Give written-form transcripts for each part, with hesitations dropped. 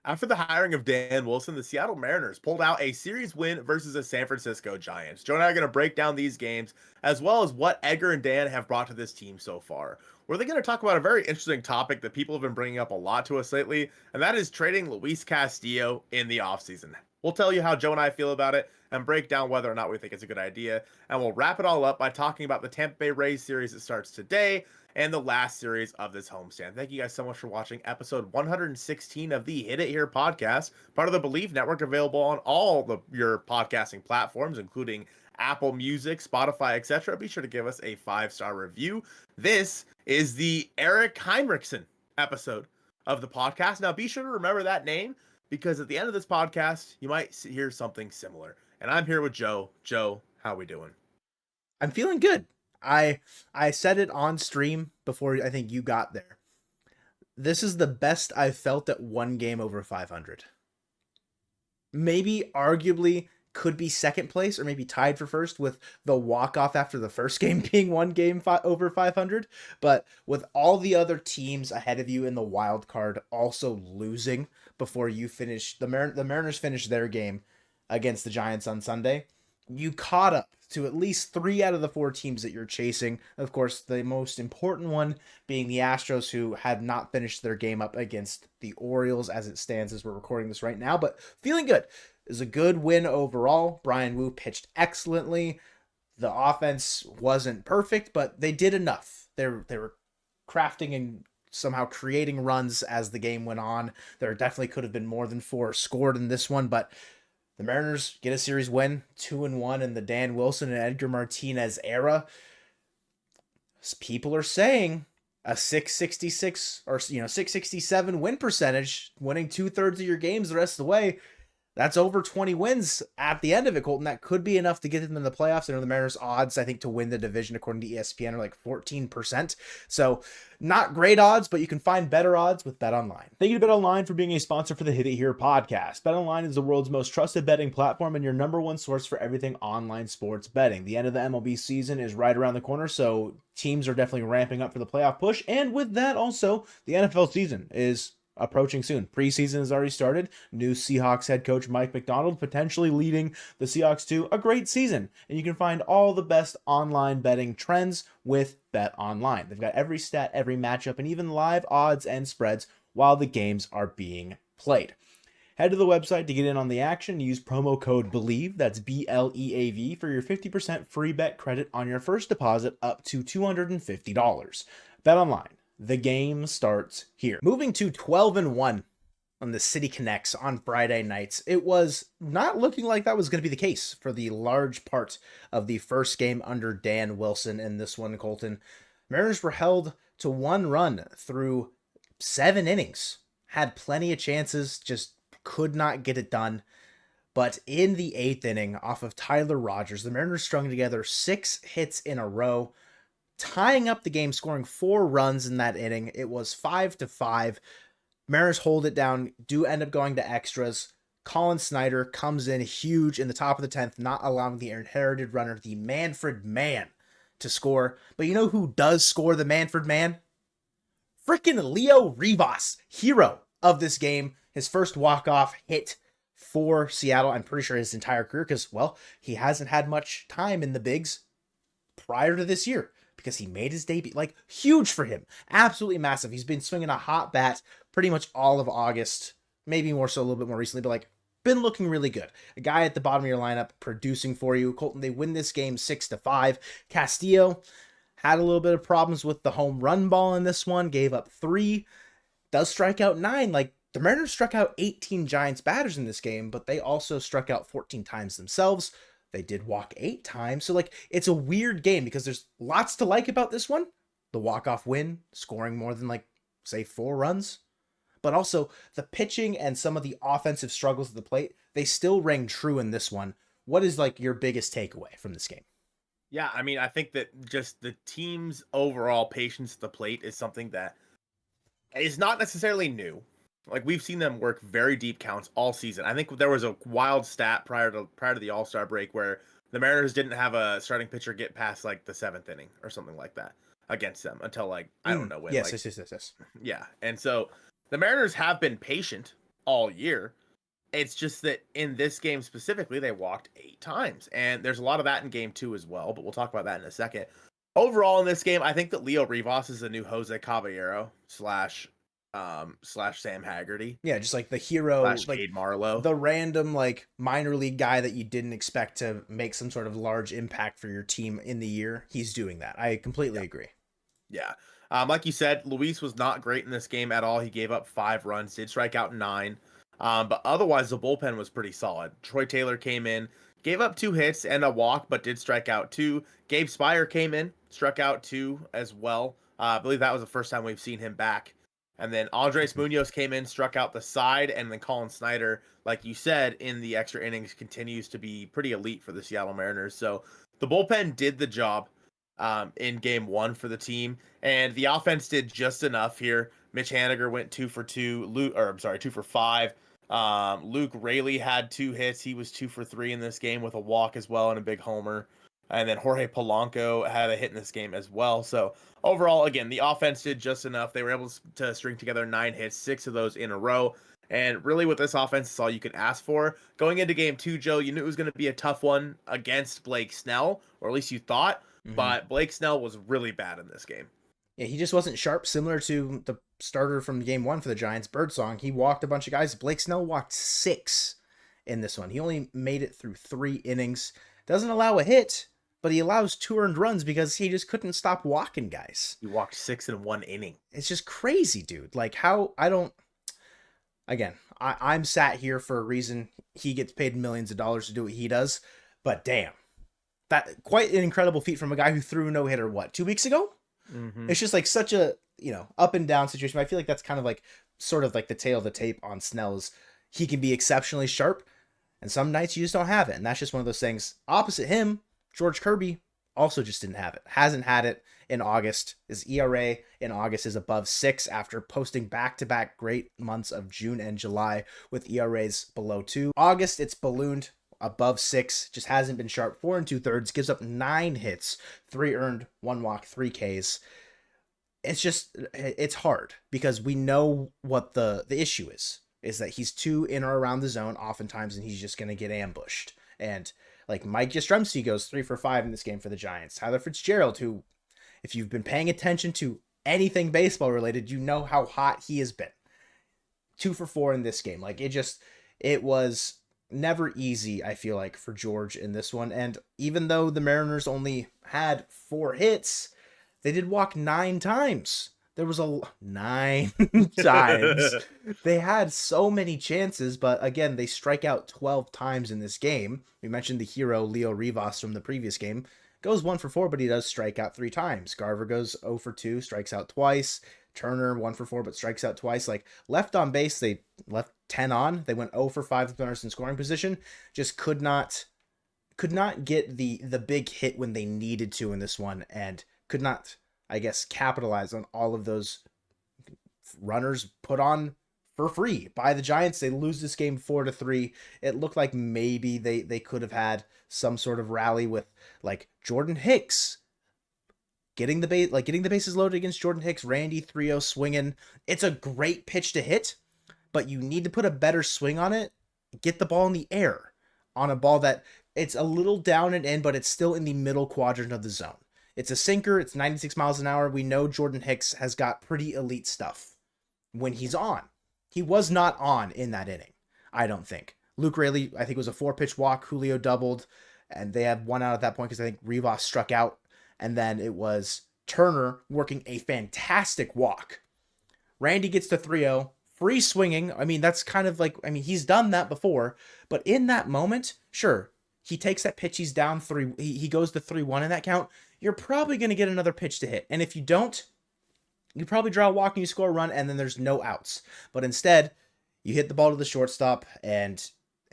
After the hiring of Dan Wilson, the Seattle Mariners pulled out a series win versus the San Francisco Giants. Joe and I are going to break down these games as well as what Edgar and Dan have brought to this team so far. We're going to talk about a very interesting topic that people have been bringing up a lot to us lately, and that is trading Luis Castillo in the offseason. We'll tell you how Joe and I feel about it and break down whether or not we think it's a good idea. And we'll wrap it all up by talking about the Tampa Bay Rays series that starts today and the last series of this homestand. Thank you guys so much for watching episode 116 of the Hit It Here podcast, part of the Bleav network, available on all your podcasting platforms, including Apple Music, Spotify, etc. Be sure to give us a 5-star review. This is the Eric Heinrichsen episode of the podcast. Now, be sure to remember that name because at the end of this podcast, you might hear something similar. And I'm here with Joe. Joe, how we doing? I'm feeling good. I said it on stream before I think you got there. This is the best I've felt at one game over 500. Maybe arguably could be second place or maybe tied for first with the walk-off after the first game being one game over 500. But with all the other teams ahead of you in the wild card also losing before you finish, the Mariners finished their game against the Giants on Sunday. You caught up to at least 3 out of the 4 teams that you're chasing. Of course, the most important one being the Astros, who had not finished their game up against the Orioles as it stands as we're recording this right now, but feeling good. It was a good win overall. Brian Wu pitched excellently. The offense wasn't perfect, but they did enough. They were crafting and somehow creating runs as the game went on. There definitely could have been more than 4 scored in this one, but the Mariners get a series win, 2-1 in the Dan Wilson and Edgar Martinez era. People are saying a 666 or 667 win percentage, winning 2/3 of your games the rest of the way. That's over 20 wins at the end of it, Colton. That could be enough to get them in the playoffs. I know the Mariners' odds, I think, to win the division, according to ESPN, are like 14%. So not great odds, but you can find better odds with BetOnline. Thank you to BetOnline for being a sponsor for the Hit It Here podcast. BetOnline is the world's most trusted betting platform and your number one source for everything online sports betting. The end of the MLB season is right around the corner, so teams are definitely ramping up for the playoff push. And with that, also, the NFL season is approaching soon. Preseason has already started. New Seahawks head coach Mike Macdonald potentially leading the Seahawks to a great season. And you can find all the best online betting trends with BetOnline. They've got every stat, every matchup, and even live odds and spreads while the games are being played. Head to the website to get in on the action. Use promo code Bleav, that's BLEAV, for your 50% free bet credit on your first deposit up to $250. BetOnline. The game starts here. Moving to 12-1 on the City Connects on Friday nights. It was not looking like that was going to be the case for the large part of the first game under Dan Wilson in this one, Colton. Mariners were held to 1 run through 7 innings. Had plenty of chances, just could not get it done. But in the 8th inning, off of Tyler Rogers, the Mariners strung together 6 hits in a row, tying up the game, scoring 4 runs in that inning. It was 5-5. Mariners hold it down, do end up going to extras. Colin Snyder comes in huge in the top of the 10th, not allowing the inherited runner, the Manfred Man, to score. But you know who does score the Manfred Man? Frickin' Leo Rivas, hero of this game. His first walk-off hit for Seattle, I'm pretty sure his entire career, because, well, he hasn't had much time in the bigs prior to this year, because he made his debut. Like, huge for him. Absolutely massive. He's been swinging a hot bat pretty much all of August. Maybe more so a little bit more recently, but like, been looking really good. A guy at the bottom of your lineup producing for you. Colton, they win this game 6-5. Castillo had a little bit of problems with the home run ball in this one. Gave up 3. Does strike out 9. Like, the Mariners struck out 18 Giants batters in this game, but they also struck out 14 times themselves. They did walk 8 times. So, like, it's a weird game because there's lots to like about this one. The walk-off win, scoring more than, like, say, 4 runs. But also, the pitching and some of the offensive struggles at the plate, they still rang true in this one. What is, like, your biggest takeaway from this game? Yeah, I mean, I think that just the team's overall patience at the plate is something that is not necessarily new. Like, we've seen them work very deep counts all season. I think there was a wild stat prior to the All-Star break where the Mariners didn't have a starting pitcher get past like the 7th inning or something like that against them until like I don't know when. Yes, like, yes. Yeah, and so the Mariners have been patient all year. It's just that in this game specifically, they walked 8 times. And there's a lot of that in game 2 as well, but we'll talk about that in a second. Overall in this game, I think that Leo Rivas is the new Jose Caballero slash Sam Haggerty Yeah, just like the hero, slash like Cade Marlowe. the random like minor league guy that you didn't expect to make some sort of large impact for your team in the year. He's doing that. I completely agree. Yeah. Like you said, Luis was not great in this game at all. He gave up 5 runs, did strike out 9. But otherwise, the bullpen was pretty solid. Troy Taylor came in, gave up 2 hits and a walk, but did strike out 2. Gabe Spire came in, struck out 2 as well. I believe that was the first time we've seen him back. And then Andres Munoz came in, struck out the side, and then Colin Snyder, like you said, in the extra innings, continues to be pretty elite for the Seattle Mariners. So the bullpen did the job in game 1 for the team, and the offense did just enough here. Mitch Haniger went 2 for 2. 2 for 5. Luke Raley had 2 hits. He was 2 for 3 in this game with a walk as well and a big homer. And then Jorge Polanco had a hit in this game as well. So overall, again, the offense did just enough. They were able to string together 9 hits, 6 of those in a row. And really with this offense, it's all you could ask for. Going into game 2, Joe, you knew it was going to be a tough one against Blake Snell, or at least you thought. But Blake Snell was really bad in this game. Yeah, he just wasn't sharp, similar to the starter from game 1 for the Giants, Birdsong. He walked a bunch of guys. Blake Snell walked 6 in this one. He only made it through 3 innings. Doesn't allow a hit, but he allows 2 earned runs because he just couldn't stop walking guys. He walked 6 in 1 inning. It's just crazy, dude. Like I'm sat here for a reason. He gets paid millions of dollars to do what he does, but damn. That quite an incredible feat from a guy who threw a no-hitter, 2 weeks ago? Mm-hmm. It's just like such a, up and down situation. I feel like that's kind of like sort of like the tail of the tape on Snell's. He can be exceptionally sharp, and some nights you just don't have it. And that's just one of those things. Opposite him, George Kirby also just didn't have it. Hasn't had it in August. His ERA in August is above 6 after posting back-to-back great months of June and July with ERAs below 2. August, it's ballooned above 6, just hasn't been sharp. 4 2/3, gives up 9 hits, 3 earned, 1 walk, 3 Ks. It's hard because we know what the issue is that he's too in or around the zone oftentimes, and he's just going to get ambushed. And like Mike Yastrzemski goes 3 for 5 in this game for the Giants. Tyler Fitzgerald, who, if you've been paying attention to anything baseball related, you know how hot he has been. 2 for 4 in this game. Like it was never easy, I feel like, for George in this one. And even though the Mariners only had 4 hits, they did walk 9 times. There was 9 times. They had so many chances, but again, they strike out 12 times in this game. We mentioned the hero Leo Rivas from the previous game. Goes 1 for 4, but he does strike out 3 times. Garver goes 0 for 2, strikes out twice. Turner 1 for 4, but strikes out twice. Like left on base, they left 10 on. They went 0 for 5 with runners in scoring position. Just could not get the big hit when they needed to in this one, and could not, I guess, capitalize on all of those runners put on for free by the Giants. They lose this game 4-3. It looked like maybe they could have had some sort of rally with like Jordan Hicks getting the bases loaded against Jordan Hicks, Randy 3-0 swinging. It's a great pitch to hit, but you need to put a better swing on it. Get the ball in the air on a ball that it's a little down and in, but it's still in the middle quadrant of the zone. It's a sinker. It's 96 miles an hour. We know Jordan Hicks has got pretty elite stuff when he's on. He was not on in that inning, I don't think. Luke Raley, I think, was a 4-pitch walk. Julio doubled, and they had 1 out at that point because I think Rivas struck out. And then it was Turner working a fantastic walk. Randy gets to 3-0, free swinging. I mean, that's kind of like, he's done that before. But in that moment, sure, he takes that pitch. He's down 3. He goes to 3-1 in that count. You're probably going to get another pitch to hit. And if you don't, you probably draw a walk and you score a run, and then there's no outs. But instead, you hit the ball to the shortstop and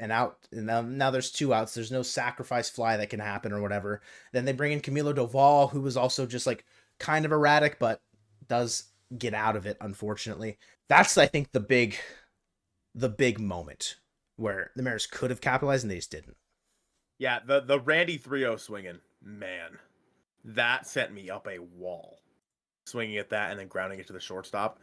out, and now there's 2 outs. There's no sacrifice fly that can happen or whatever. Then they bring in Camilo Doval, who was also just like kind of erratic, but does get out of it, unfortunately. That's, I think, the big moment where the Mariners could have capitalized and they just didn't. Yeah, the Randy 3-0 swinging, man, that sent me up a wall. Swinging at that and then grounding it to the shortstop.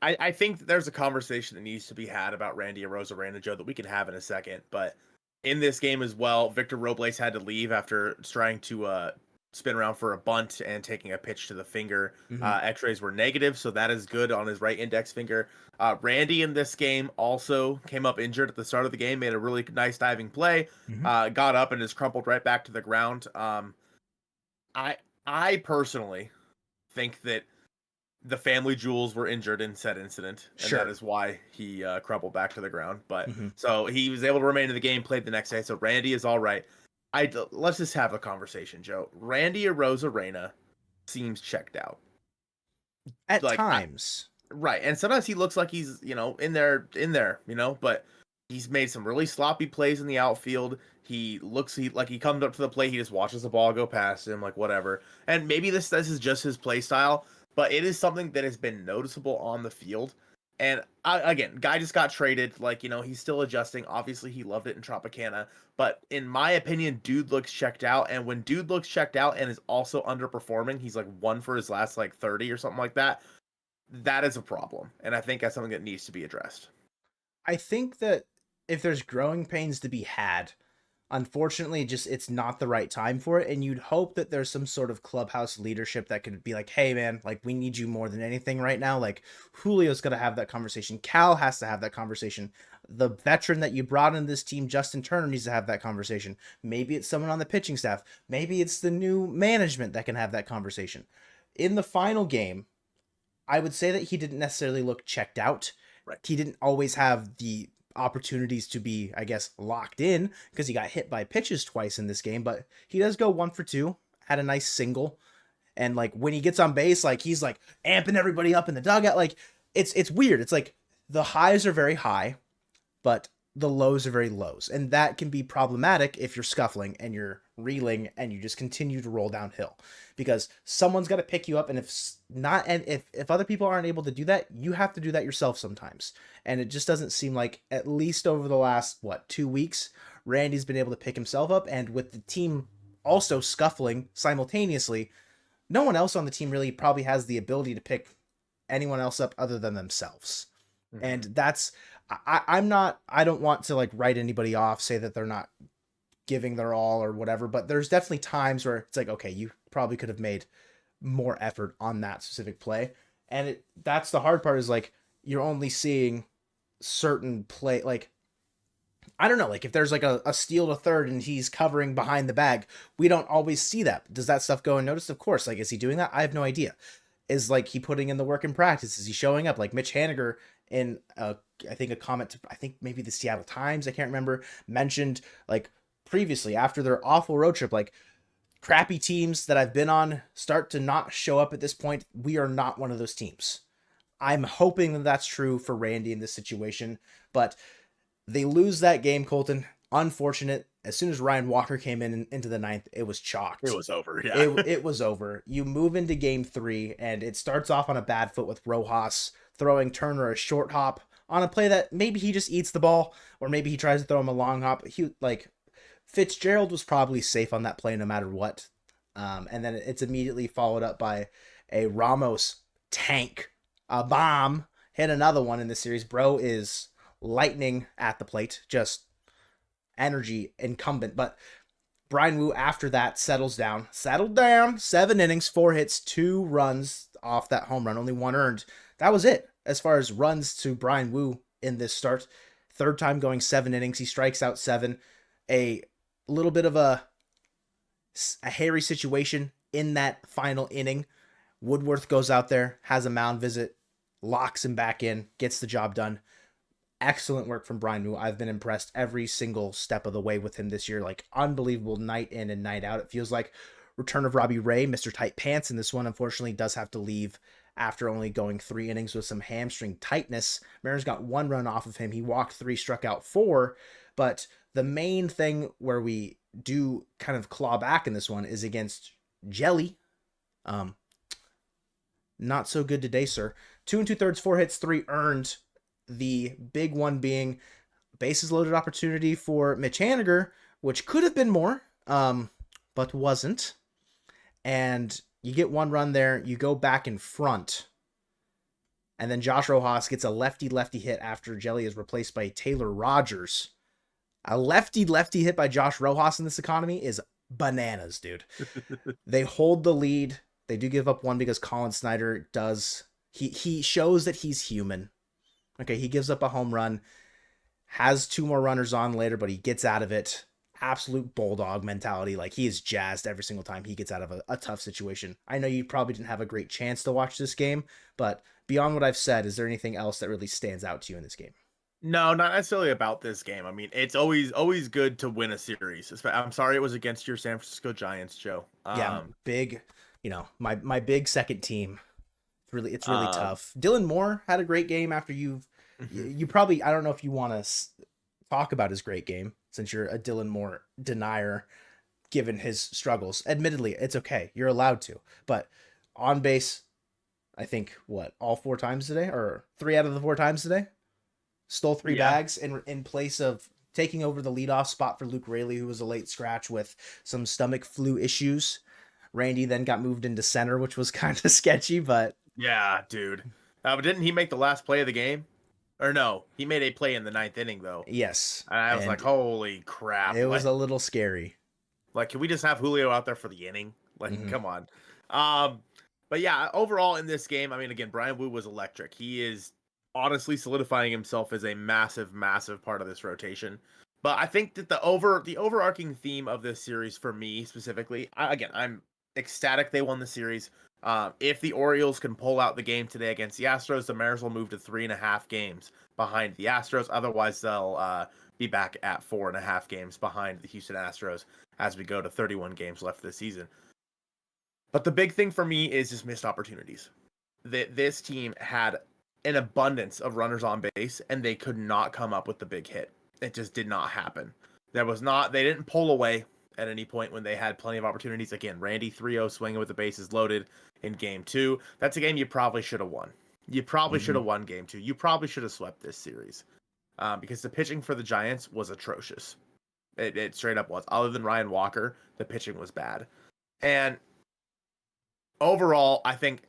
I think that there's a conversation that needs to be had about Randy Arozarena, Joe, that we can have in a second. But in this game as well, Victor Robles had to leave after trying to spin around for a bunt and taking a pitch to the finger. Mhm. X-rays were negative, so that is good on his right index finger. Randy in this game also came up injured at the start of the game, made a really nice diving play, Mhm. got up and just crumpled right back to the ground. I I personally think that the family jewels were injured in said incident, and that Sure. is why he crumpled back to the ground. But Mhm. so he was able to remain in the game, played the next day. So Randy is all right. Let's just have a conversation, Joe. Randy Arozarena seems checked out. At Like times. right, and sometimes he looks like he's in there, but he's made some really sloppy plays in the outfield. Like he comes up to the plate, he just watches the ball go past him, like whatever. And maybe this is just his play style, but it is something that has been noticeable on the field. And again, guy just got traded. Like he's still adjusting. Obviously, he loved it in Tropicana, but in my opinion, dude looks checked out. And when dude looks checked out and is also underperforming, he's like 1 for his last like 30 or something like that. That is a problem, and I think that's something that needs to be addressed. I think that if there's growing pains to be had, unfortunately, just it's not the right time for it. And you'd hope that there's some sort of clubhouse leadership that could be like, hey, man, like we need you more than anything right now. Like Julio's going to have that conversation. Cal has to have that conversation. The veteran that you brought in this team, Justin Turner, needs to have that conversation. Maybe it's someone on the pitching staff. Maybe it's the new management that can have that conversation. In the final game, I would say that he didn't necessarily look checked out. Right. He didn't always have the opportunities to be, I guess, locked in because he got hit by pitches twice in this game, but he does go 1 for 2, had a nice single. And like when he gets on base, like he's like amping everybody up in the dugout. Like it's weird. It's like the highs are very high, but the lows are very lows. And that can be problematic if you're scuffling and you're reeling and you just continue to roll downhill because someone's got to pick you up. And if other people aren't able to do that, you have to do that yourself sometimes. And it just doesn't seem like, at least over the last, 2 weeks, Randy's been able to pick himself up. And with the team also scuffling simultaneously, no one else on the team really probably has the ability to pick anyone else up other than themselves. And that's I don't want to like write anybody off, say that they're not giving their all or whatever, but there's definitely times where it's like, okay, you probably could have made more effort on that specific play. And that's the hard part, is like you're only seeing certain play, like I don't know, like if there's like a steal to third and he's covering behind the bag, we don't always see that. Does that stuff go unnoticed? Of course. Like, is he doing that? I have no idea. Is like he putting in the work in practice? Is he showing up? Like Mitch Haniger in I think a comment to, I think maybe the Seattle Times, I can't remember, mentioned like previously after their awful road trip, like crappy teams that I've been on start to not show up at this point. We are not one of those teams. I'm hoping that that's true for Randy in this situation, but they lose that game, Colton. Unfortunate. As soon as Ryan Walker came into the ninth, it was It chalked. was over. Yeah. It was over. You move into game 3, and it starts off on a bad foot with Rojas throwing Turner a short hop on a play that maybe he just eats the ball, or maybe he tries to throw him a long hop. He like Fitzgerald was probably safe on that play no matter what. And then it's immediately followed up by a Ramos tank, a bomb, hit another one in the series. Bro is lightning at the plate, just energy incumbent. But Brian Wu after that settled down, 7 innings, 4 hits, 2 runs off that home run, only 1 earned. That was it as far as runs to Brian Wu in this start. Third time going 7 innings, he strikes out 7. A little bit of a hairy situation in that final inning. Woodworth goes out there, has a mound visit, locks him back in, gets the job done. Excellent work from Brian Wu. I've been impressed every single step of the way with him this year. Like, unbelievable night in and night out. It feels like return of Robbie Ray, Mr. Tight Pants, and this one unfortunately does have to leave after only going 3 innings with some hamstring tightness. Mariners got 1 run off of him. He walked 3, struck out 4. But the main thing where we do kind of claw back in this one is against Jelly. Not so good today, sir. 2 2/3, 4 hits, 3 earned. The big one being bases loaded opportunity for Mitch Haniger, which could have been more, but wasn't. And you get 1 run there. You go back in front. And then Josh Rojas gets a lefty-lefty hit after Jelly is replaced by Taylor Rogers. A lefty-lefty hit by Josh Rojas in this economy is bananas, dude. They hold the lead. They do give up one because Colin Snyder does... He shows that he's human. Okay, he gives up a home run, has 2 more runners on later, but he gets out of it. Absolute bulldog mentality. Like, he is jazzed every single time he gets out of a tough situation. I know you probably didn't have a great chance to watch this game, but beyond what I've said, is there anything else that really stands out to you in this game? No, not necessarily about this game. I mean, it's always good to win a series. I'm sorry it was against your San Francisco Giants, Joe. Yeah, big, my big second team. It's really Um, tough. Dylan Moore had a great game after you probably, I don't know if you want to talk about his great game since you're a Dylan Moore denier given his struggles. Admittedly, it's okay. You're allowed to. But on base, I think all 4 times today, or 3 out of the 4 times today, stole 3 Yeah. bags in place of taking over the leadoff spot for Luke Raley, who was a late scratch with some stomach flu issues. Randy then got moved into center, which was kind of sketchy, but Yeah, dude. But didn't he make the last play of the game? Or no, he made a play in the 9th inning though. yes. And I was And like, holy crap! it was a little scary. Like, can we just have Julio out there for the inning? Like, Mhm. come on. But yeah, overall in this game, I mean, again, Brian Wu was electric. He is honestly solidifying himself as a massive, massive part of this rotation. But I think that the overarching theme of this series for me specifically, I'm ecstatic they won the series. If the Orioles can pull out the game today against the Astros, the Mariners will move to 3.5 games behind the Astros. Otherwise, they'll be back at 4.5 games behind the Houston Astros as we go to 31 games left this season. But the big thing for me is just missed opportunities. This team had an abundance of runners on base, and they could not come up with the big hit. It just did not happen. They didn't pull away at any point when they had plenty of opportunities. Again, Randy 3-0 swinging with the bases loaded in game 2. That's a game you probably should have won. You probably should have won game 2. You probably should have swept this series because the pitching for the Giants was atrocious. It straight up was. Other than Ryan Walker, the pitching was bad. And overall, I think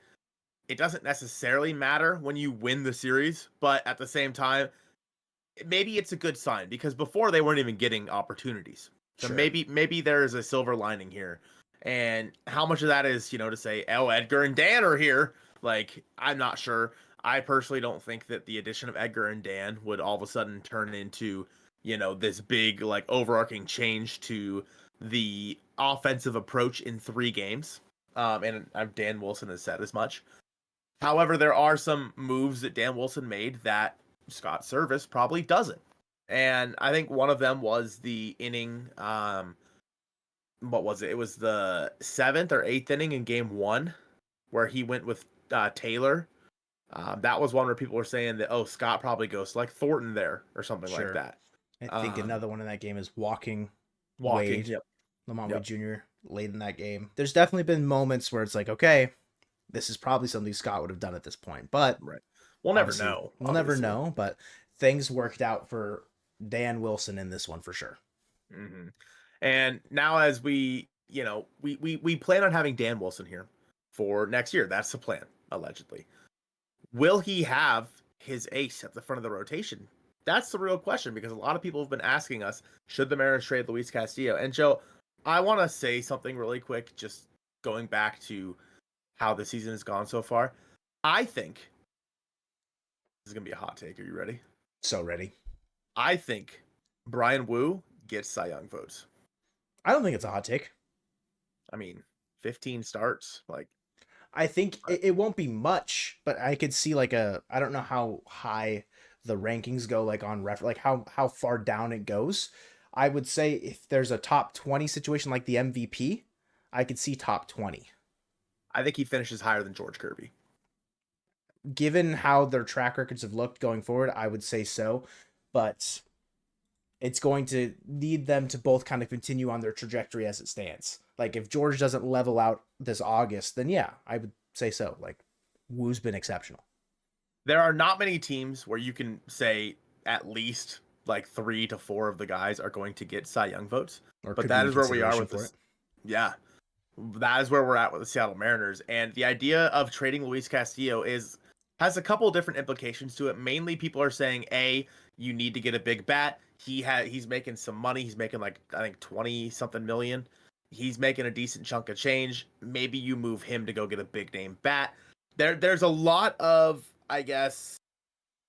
it doesn't necessarily matter when you win the series, but at the same time, maybe it's a good sign because before they weren't even getting opportunities. So Sure. maybe there is a silver lining here. And how much of that is, to say, oh, Edgar and Dan are here? Like, I'm not sure. I personally don't think that the addition of Edgar and Dan would all of a sudden turn into, this big, like, overarching change to the offensive approach in 3 games. And Dan Wilson has said as much. However, there are some moves that Dan Wilson made that Scott Service probably doesn't. And I think one of them was the inning. What was it? It was the 7th or 8th inning in game 1 where he went with Taylor. That was one where people were saying that, Scott probably goes like Thornton there or something like Sure. that. I think another one in that game is walking Walking. Wade. Yep. Lamont Yep. Wade Jr. late in that game. There's definitely been moments where it's like, okay, this is probably something Scott would have done at this point, but Right. We'll never obviously, know. We'll never obviously. know, but things worked out for Dan Wilson in this one for sure. Mm-hmm. And now as we plan on having Dan Wilson here for next year. That's the plan, allegedly. Will he have his ace at the front of the rotation? That's the real question, because a lot of people have been asking us, should the Mariners trade Luis Castillo? And Joe, I want to say something really quick, just going back to how the season has gone so far. I think this is going to be a hot take. Are you ready? So ready. I think Brian Wu gets Cy Young votes. I don't think it's a hot take. I mean, 15 starts, like, I think it won't be much, but I could see like I don't know how high the rankings go, like on like how far down it goes. I would say if there's a top 20 situation like the MVP, I could see top 20. I think he finishes higher than George Kirby. Given how their track records have looked going forward, I would say so, but it's going to need them to both kind of continue on their trajectory as it stands. Like if George doesn't level out this August, then yeah, I would say so. Like Wu's been exceptional. There are not many teams where you can say at least like 3 to 4 of the guys are going to get Cy Young votes. Or But could that be is where we are consideration with for this. it. Yeah. That is where we're at with the Seattle Mariners. And the idea of trading Luis Castillo is has a couple different implications to it. Mainly, people are saying, A, you need to get a big bat. He's making some money. He's making like, I think, 20 something million. He's making a decent chunk of change. Maybe you move him to go get a big name bat. There's a lot of, I guess,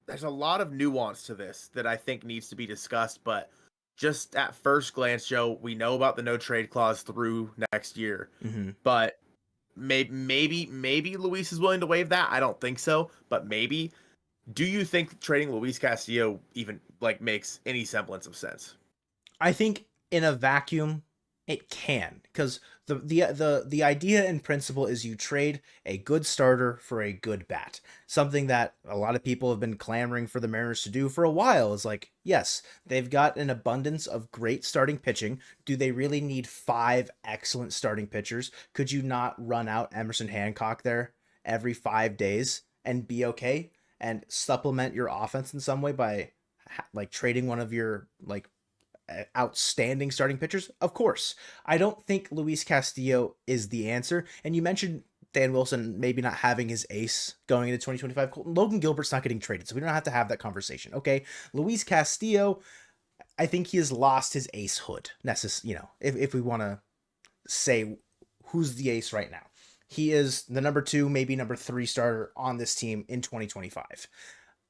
there's a lot of nuance to this that I think needs to be discussed, but just at first glance, Joe, we know about the no trade clause through next year, Mm-hmm. but maybe Luis is willing to waive that. I don't think so, but maybe. Do you think trading Luis Castillo even like makes any semblance of sense? I think in a vacuum, it can, because the idea in principle is you trade a good starter for a good bat. Something that a lot of people have been clamoring for the Mariners to do for a while is like, yes, they've got an abundance of great starting pitching. Do they really need 5 excellent starting pitchers? Could you not run out Emerson Hancock there every 5 days and be okay and supplement your offense in some way by like trading one of your like outstanding starting pitchers? Of course. I don't think Luis Castillo is the answer. And you mentioned Dan Wilson maybe not having his ace going into 2025. Logan Gilbert's not getting traded, so we don't have to have that conversation. Okay. Luis Castillo, I think he has lost his ace hood. If we want to say who's the ace right now. He is the number 2, maybe number 3 starter on this team in 2025.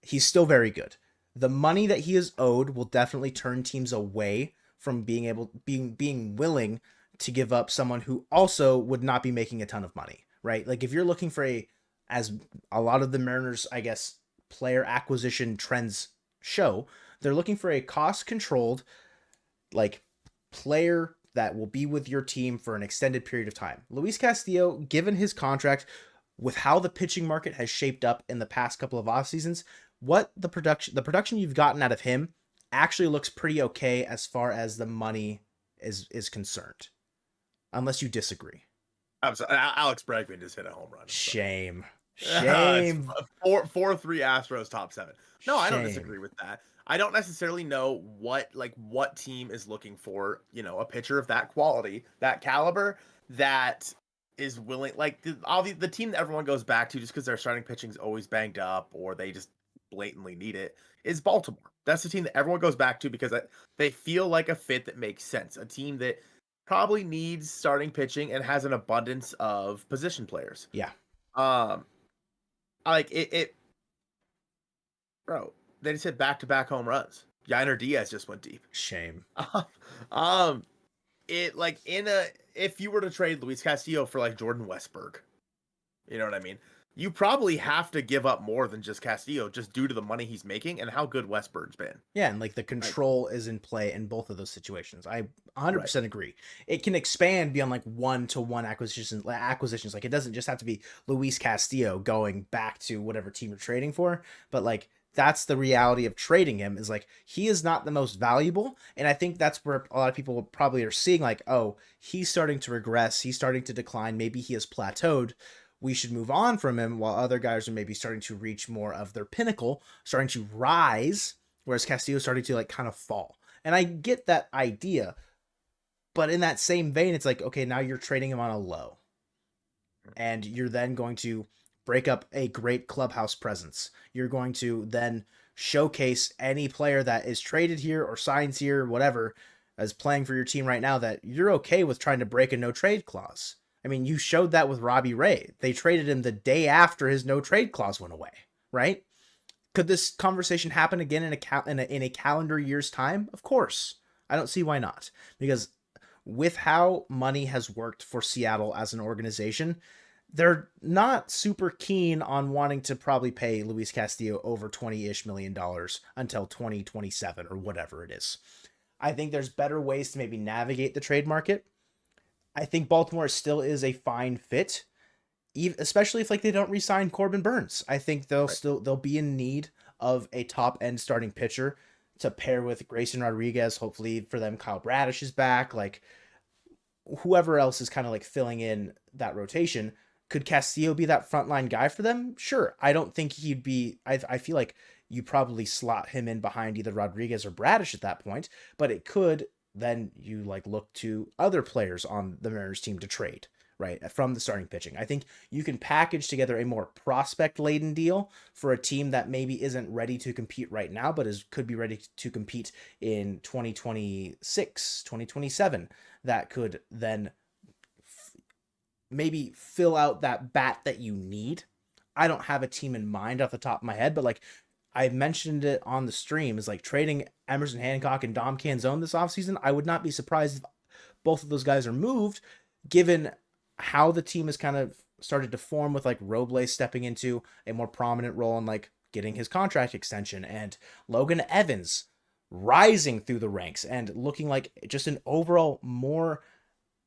He's still very good. The money that he is owed will definitely turn teams away from being willing to give up someone who also would not be making a ton of money, right? Like if you're looking for as a lot of the Mariners, I guess, player acquisition trends show, they're looking for a cost controlled like player that will be with your team for an extended period of time. Luis Castillo, given his contract, with how the pitching market has shaped up in the past couple of off seasons, what the production you've gotten out of him actually looks pretty okay as far as the money is concerned. Unless you disagree. I'm sorry, Alex Bregman just hit a home run. Shame. It's Shame. 4-3 Astros top 7. No, I don't Shame. disagree with that. I don't necessarily know what team is looking for, a pitcher of that quality, that caliber, that is willing, like the team that everyone goes back to just because their starting pitching is always banged up or they just blatantly need it, is Baltimore. That's the team that everyone goes back to because they feel like a fit that makes sense. A team that probably needs starting pitching and has an abundance of position players. Yeah. Like it bro, they just hit back-to-back home runs. Yainer Diaz just went deep. Shame. It like if you were to trade Luis Castillo for like Jordan Westberg, you know what I mean? You probably have to give up more than just Castillo just due to the money he's making and how good Westberg's been. Yeah, and like the control is in play in both of those situations. I 100% agree. It can expand beyond like 1-to-1 acquisitions. Like it doesn't just have to be Luis Castillo going back to whatever team you're trading for, but like that's the reality of trading him, is like he is not the most valuable. And I think that's where a lot of people probably are seeing like, oh, he's starting to regress. He's starting to decline. Maybe he has plateaued. We should move on from him, while other guys are maybe starting to reach more of their pinnacle, starting to rise, whereas Castillo is starting to like kind of fall. And I get that idea, but in that same vein, it's like, okay, now you're trading him on a low. And you're then going to break up a great clubhouse presence. You're going to then showcase any player that is traded here or signs here, whatever, as playing for your team right now, that you're okay with trying to break a no trade clause. I mean, you showed that with Robbie Ray. They traded him the day after his no trade clause went away, right? Could this conversation happen again in a calendar year's time? Of course. I don't see why not. Because with how money has worked for Seattle as an organization, they're not super keen on wanting to probably pay Luis Castillo over $20-ish million until 2027 or whatever it is. I think there's better ways to maybe navigate the trade market. I think Baltimore still is a fine fit, especially if like they don't re-sign Corbin Burns. I think they'll be in need of a top end starting pitcher to pair with Grayson Rodriguez. Hopefully for them, Kyle Bradish is back. Like whoever else is kind of like filling in that rotation. Could Castillo be that frontline guy for them? Sure. I don't think he'd be. I feel like you probably slot him in behind either Rodriguez or Bradish at that point, but it could. Then you like look to other players on the Mariners team to trade, right, from the starting pitching. I think you can package together a more prospect-laden deal for a team that maybe isn't ready to compete right now, but could be ready to compete in 2026, 2027. That could then maybe fill out that bat that you need. I don't have a team in mind off the top of my head, but like I mentioned it on the stream, is like trading Emerson Hancock and Dom Canzone this offseason. I would not be surprised if both of those guys are moved, given how the team has kind of started to form with like Robles stepping into a more prominent role and like getting his contract extension, and Logan Evans rising through the ranks and looking like just an overall more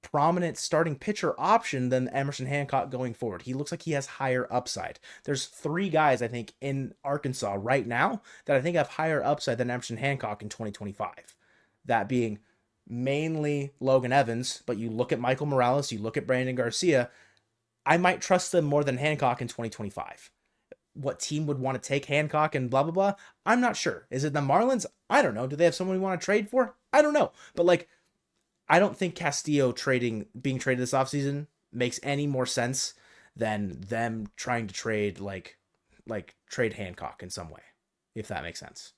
prominent starting pitcher option than Emerson Hancock going forward. He looks like he has higher upside. There's 3 guys I think in Arkansas right now that I think have higher upside than Emerson Hancock in 2025. That being mainly Logan Evans, but you look at Michael Morales, you look at Brandon Garcia, I might trust them more than Hancock in 2025. What team would want to take Hancock and blah, blah, blah? I'm not sure. Is it the Marlins? I don't know. Do they have someone we want to trade for? I don't know. But like, I don't think Castillo being traded this offseason makes any more sense than them trying to trade trade Hancock in some way, if that makes sense.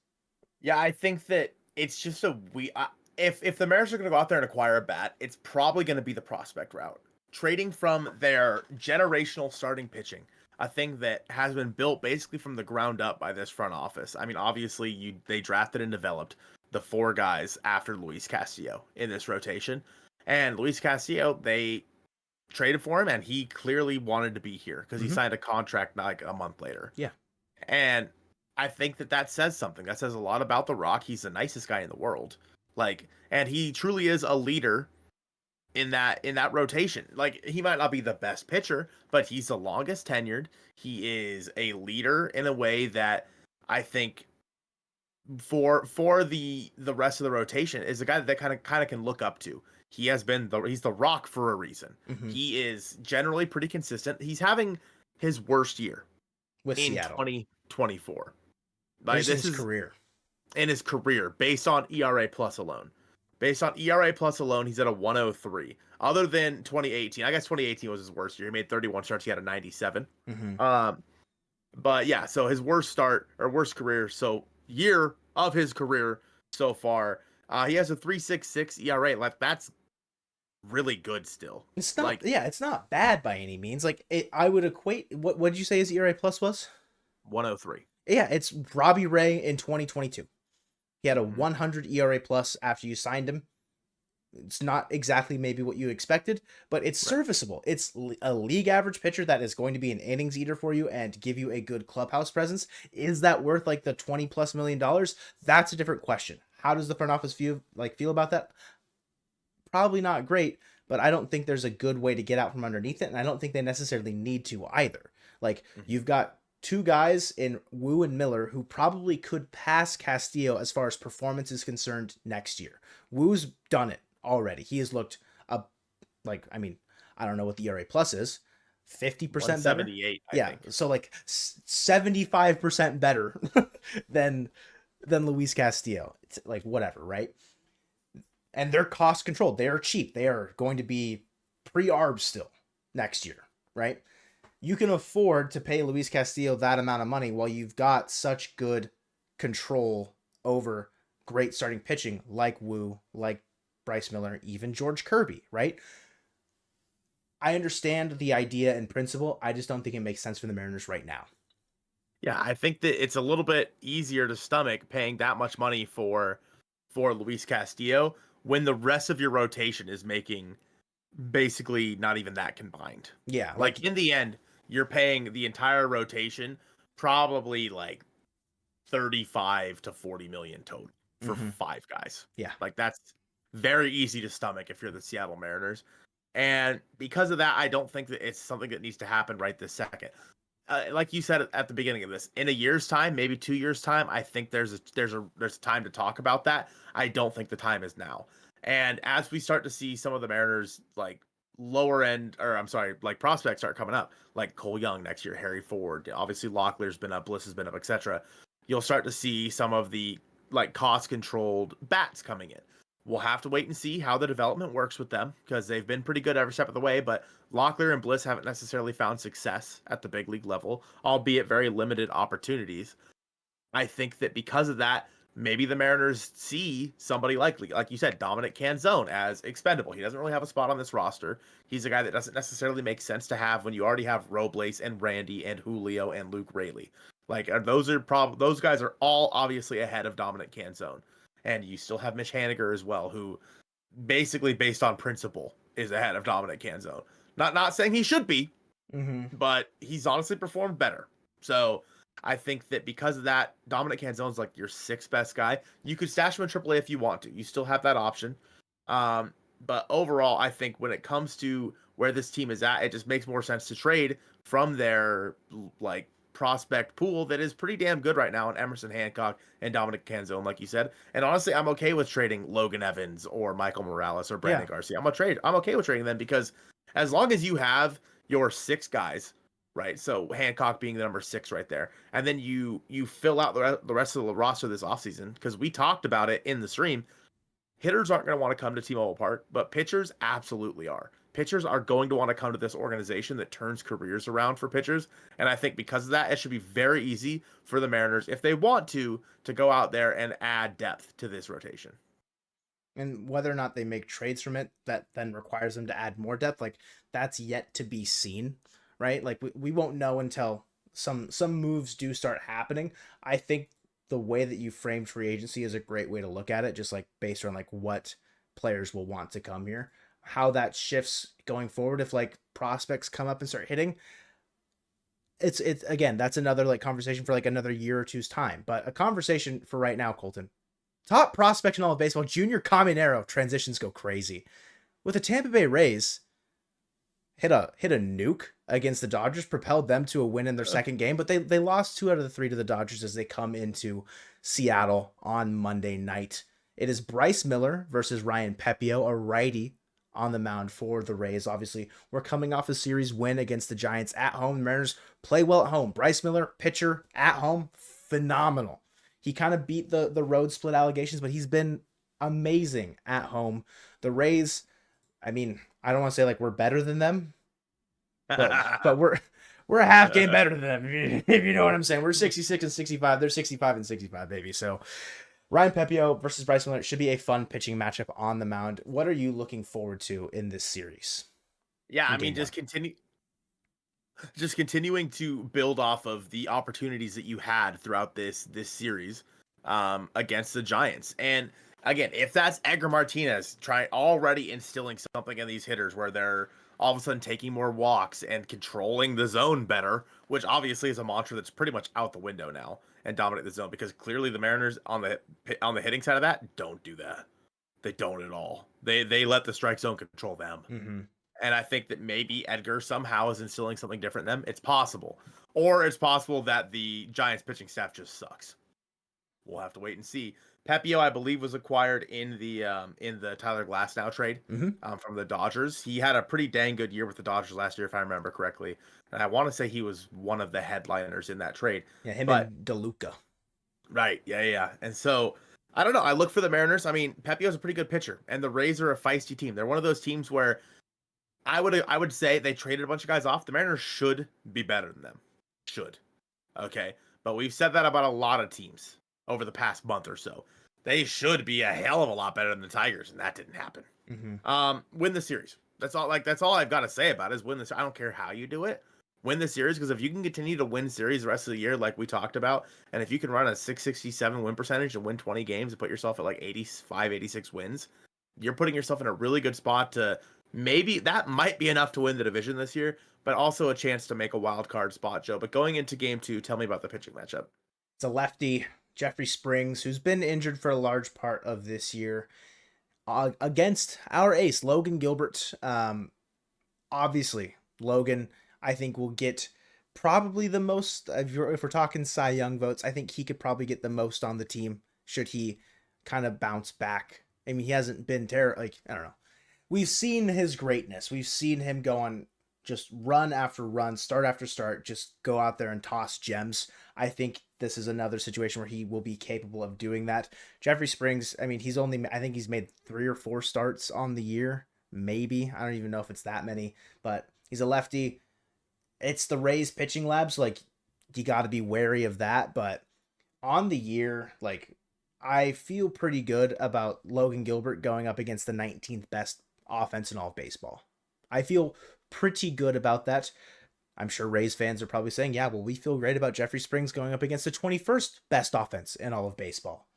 Yeah, I think that it's just if the Mariners are going to go out there and acquire a bat, it's probably going to be the prospect route. Trading from their generational starting pitching, a thing that has been built basically from the ground up by this front office. I mean, obviously they drafted and developed the 4 guys after Luis Castillo in this rotation. And Luis Castillo, they traded for him, and he clearly wanted to be here because he signed a contract like a month later. Yeah. And I think that says something. That says a lot about The Rock. He's the nicest guy in the world. Like, and he truly is a leader in that rotation. Like, he might not be the best pitcher, but he's the longest tenured. He is a leader in a way that I think for the rest of the rotation is a guy that kind of can look up to. He's the Rock for a reason. He is generally pretty consistent. He's having his worst year with in Seattle 2024. Like, this is career. In his career, based on ERA plus alone. Based on ERA plus alone, he's at a 103. Other than 2018, I guess 2018 was his worst year. He made 31 starts. He had a 97. But yeah, so his worst career, so year of his career so far, he has a 3.66 ERA. Like, that's really good still. It's not, it's not bad by any means. Like, I would equate, what did you say his ERA plus was? 103. Yeah, it's Robbie Ray in 2022. He had a 100 ERA plus after you signed him. It's not exactly maybe what you expected, but it's serviceable. It's a league average pitcher that is going to be an innings eater for you and give you a good clubhouse presence. Is that worth like the $20+ million? That's a different question. How does the front office feel about that? Probably not great, but I don't think there's a good way to get out from underneath it, and I don't think they necessarily need to either. Like, you've got 2 guys in Wu and Miller who probably could pass Castillo as far as performance is concerned next year. Wu's done it already. He has looked I don't know what the ERA plus is. 50% better. I think. So like 75% better than Luis Castillo. It's like whatever, right? And they're cost controlled. They are cheap. They are going to be pre-arb still next year, right? You can afford to pay Luis Castillo that amount of money while you've got such good control over great starting pitching like Wu, like Bryce Miller, even George Kirby, right? I understand the idea and principle. I just don't think it makes sense for the Mariners right now. Yeah, I think that it's a little bit easier to stomach paying that much money for Luis Castillo when the rest of your rotation is making basically not even that combined. Yeah. Like in the end, you're paying the entire rotation probably like 35 to 40 million total for 5 guys. Yeah. Like, that's very easy to stomach if you're the Seattle Mariners. And because of that, I don't think that it's something that needs to happen right this second. Like you said at the beginning of this, in a year's time, maybe 2 years' time, I think there's a time to talk about that. I don't think the time is now. And as we start to see some of the Mariners like prospects start coming up, like Cole Young next year, Harry Ford, obviously Locklear's been up, Bliss has been up, etc. You'll start to see some of the like cost controlled bats coming in. We'll have to wait and see how the development works with them because they've been pretty good every step of the way. But Locklear and Bliss haven't necessarily found success at the big league level, albeit very limited opportunities. I think that because of that, maybe the Mariners see somebody like you said, Dominic Canzone as expendable. He doesn't really have a spot on this roster. He's a guy that doesn't necessarily make sense to have when you already have Robles and Randy and Julio and Luke Raley. Like those guys are all obviously ahead of Dominic Canzone. And you still have Mitch Haniger as well, who basically based on principle is ahead of Dominic Canzone. Not saying he should be, but he's honestly performed better. So I think that because of that, Dominic Canzone's like your sixth best guy. You could stash him in AAA if you want to. You still have that option. But overall, I think when it comes to where this team is at, it just makes more sense to trade from their like prospect pool that is pretty damn good right now in Emerson Hancock and Dominic Canzone, like you said. And honestly, I'm okay with trading Logan Evans or Michael Morales or Brandon Garcia. I'm okay with trading them because as long as you have your six guys, right? So Hancock being the number 6 right there, and then you fill out the rest of the roster this offseason because we talked about it in the stream. Hitters aren't going to want to come to T-Mobile Park, but pitchers absolutely are. Pitchers are going to want to come to this organization that turns careers around for pitchers. And I think because of that, it should be very easy for the Mariners, if they want to go out there and add depth to this rotation. And whether or not they make trades from it, that then requires them to add more depth, like that's yet to be seen, right? Like we won't know until some moves do start happening. I think the way that you framed free agency is a great way to look at it, just like based on like what players will want to come here. How that shifts going forward if like prospects come up and start hitting. It's again, that's another like conversation for like another year or two's time. But a conversation for right now, Colton. Top prospect in all of baseball, Junior Caminero, transitions go crazy. With the Tampa Bay Rays, hit a nuke against the Dodgers, propelled them to a win in their second game, but they lost 2 out of the 3 to the Dodgers as they come into Seattle on Monday night. It is Bryce Miller versus Ryan Pepio, a righty on the mound for the Rays. Obviously, we're coming off a series win against the Giants at home. The Mariners play well at home. Bryce Miller, pitcher at home, phenomenal. He kind of beat the road split allegations, but he's been amazing at home. The Rays, I mean, I don't want to say like we're better than them, but we're a half game better than them, if you know what I'm saying. We're 66 and 65. They're 65 and 65, baby. So Ryan Pepio versus Bryce Miller should be a fun pitching matchup on the mound. What are you looking forward to in this series? Yeah, I mean, just continuing to build off of the opportunities that you had throughout this series against the Giants. And again, if that's Edgar Martinez already instilling something in these hitters where they're all of a sudden taking more walks and controlling the zone better, which obviously is a mantra that's pretty much out the window now, and dominate the zone, because clearly the Mariners on the hitting side of that don't do that. They don't at all. They let the strike zone control them. Mm-hmm. And I think that maybe Edgar somehow is instilling something different in them. It's possible. Or it's possible that the Giants pitching staff just sucks. We'll have to wait and see. Pepio, I believe, was acquired in the Tyler Glasnow trade from the Dodgers. He had a pretty dang good year with the Dodgers last year, if I remember correctly. And I want to say he was one of the headliners in that trade. Yeah, him and DeLuca. Right, yeah. And so, I don't know. I look for the Mariners. I mean, Pepio's a pretty good pitcher, and the Rays are a feisty team. They're one of those teams where I would say they traded a bunch of guys off. The Mariners should be better than them. Should. Okay. But we've said that about a lot of teams over the past month or so. They should be a hell of a lot better than the Tigers, and that didn't happen. Win the series. That's all I've got to say about it is win this. I don't care how you do it. Win the series, because if you can continue to win series the rest of the year like we talked about, and if you can run a 667 win percentage and win 20 games and put yourself at like 85, 86 wins, you're putting yourself in a really good spot to maybe that might be enough to win the division this year, but also a chance to make a wild card spot, Joe. But going into game 2, tell me about the pitching matchup. It's a lefty, Jeffrey Springs, who's been injured for a large part of this year, against our ace, Logan Gilbert. Obviously, Logan, I think, will get probably the most, if we're talking Cy Young votes, I think he could probably get the most on the team should he kind of bounce back. I mean, he hasn't been terrible. Like, I don't know. We've seen his greatness. We've seen him go on just run after run, start after start, just go out there and toss gems. I think this is another situation where he will be capable of doing that. Jeffrey Springs, I mean, I think he's made 3 or 4 starts on the year, maybe. I don't even know if it's that many, but he's a lefty. It's the Rays pitching lab, so like you got to be wary of that. But on the year, like I feel pretty good about Logan Gilbert going up against the 19th best offense in all of baseball. I feel pretty good about that. I'm sure Rays fans are probably saying, yeah, well, we feel great about Jeffrey Springs going up against the 21st best offense in all of baseball.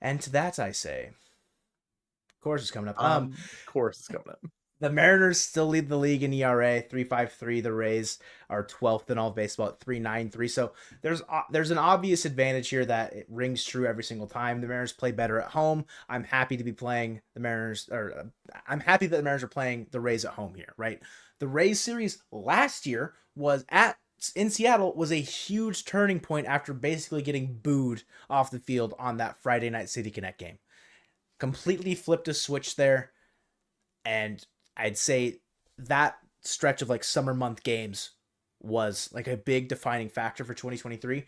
And to that I say, of course it's coming up. Of course it's coming up. The Mariners still lead the league in ERA, 3.53. The Rays are 12th in all of baseball at 3.93. So there's an obvious advantage here that it rings true every single time. The Mariners play better at home. I'm happy to be playing the Mariners, or I'm happy that the Mariners are playing the Rays at home here, right? The Rays series last year in Seattle was a huge turning point after basically getting booed off the field on that Friday night City Connect game. Completely flipped a switch there, and I'd say that stretch of like summer month games was like a big defining factor for 2023.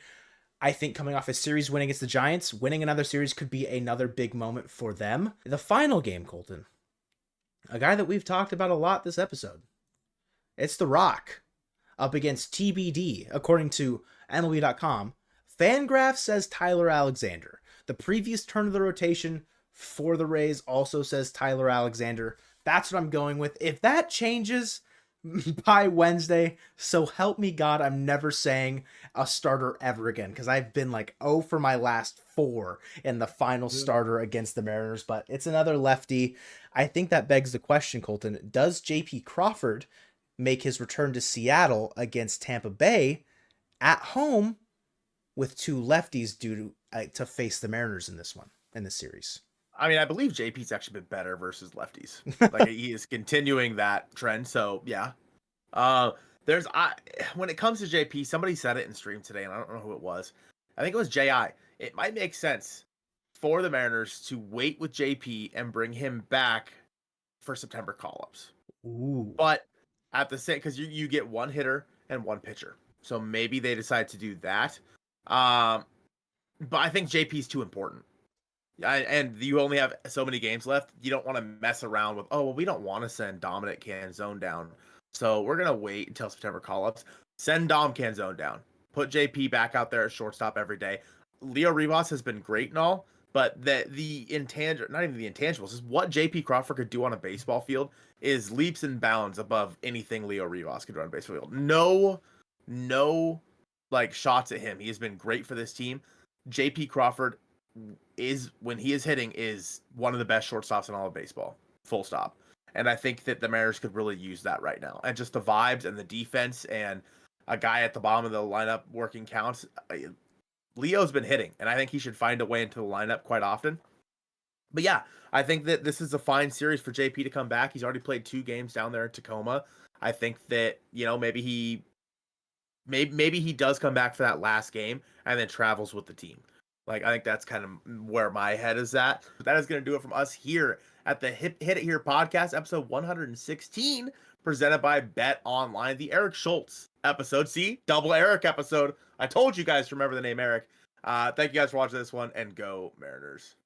I think coming off a series win against the Giants, winning another series could be another big moment for them. The final game, Colton, a guy that we've talked about a lot this episode. It's The Rock up against TBD, according to MLB.com. Fangraph says Tyler Alexander. The previous turn of the rotation for the Rays also says Tyler Alexander. That's what I'm going with. If that changes by Wednesday, so help me God, I'm never saying a starter ever again, because I've been like 0 for my last 4 in the final starter against the Mariners, but it's another lefty. I think that begs the question, Colton, does JP Crawford make his return to Seattle against Tampa Bay at home with 2 lefties due to face the Mariners in this series? I mean, I believe JP's actually been better versus lefties. Like he is continuing that trend. So yeah. When it comes to JP, somebody said it in stream today, and I don't know who it was. I think it was JI. It might make sense for the Mariners to wait with JP and bring him back for September call-ups. Ooh. But at the same, because you get 1 hitter and 1 pitcher, so maybe they decide to do that. But I think JP's too important. And you only have so many games left. You don't want to mess around with, oh, well, we don't want to send Dominic Canzone down, so we're going to wait until September call-ups. Send Dom Canzone down. Put JP back out there at shortstop every day. Leo Rivas has been great and all, but the intangible, not even the intangibles, is what JP Crawford could do on a baseball field is leaps and bounds above anything Leo Rivas could do on a baseball field. No, like shots at him. He has been great for this team. JP Crawford when he is hitting, is one of the best shortstops in all of baseball. Full stop. And I think that the Mariners could really use that right now. And just the vibes and the defense and a guy at the bottom of the lineup working counts. Leo's been hitting, and I think he should find a way into the lineup quite often. But yeah, I think that this is a fine series for JP to come back. He's already played 2 games down there in Tacoma. I think that, maybe he does come back for that last game and then travels with the team. Like, I think that's kind of where my head is at. But that is going to do it from us here at the Hit It Here podcast, episode 116, presented by Bet Online, the Eric Schultz episode. See, double Eric episode. I told you guys to remember the name Eric. Thank you guys for watching this one, and go Mariners.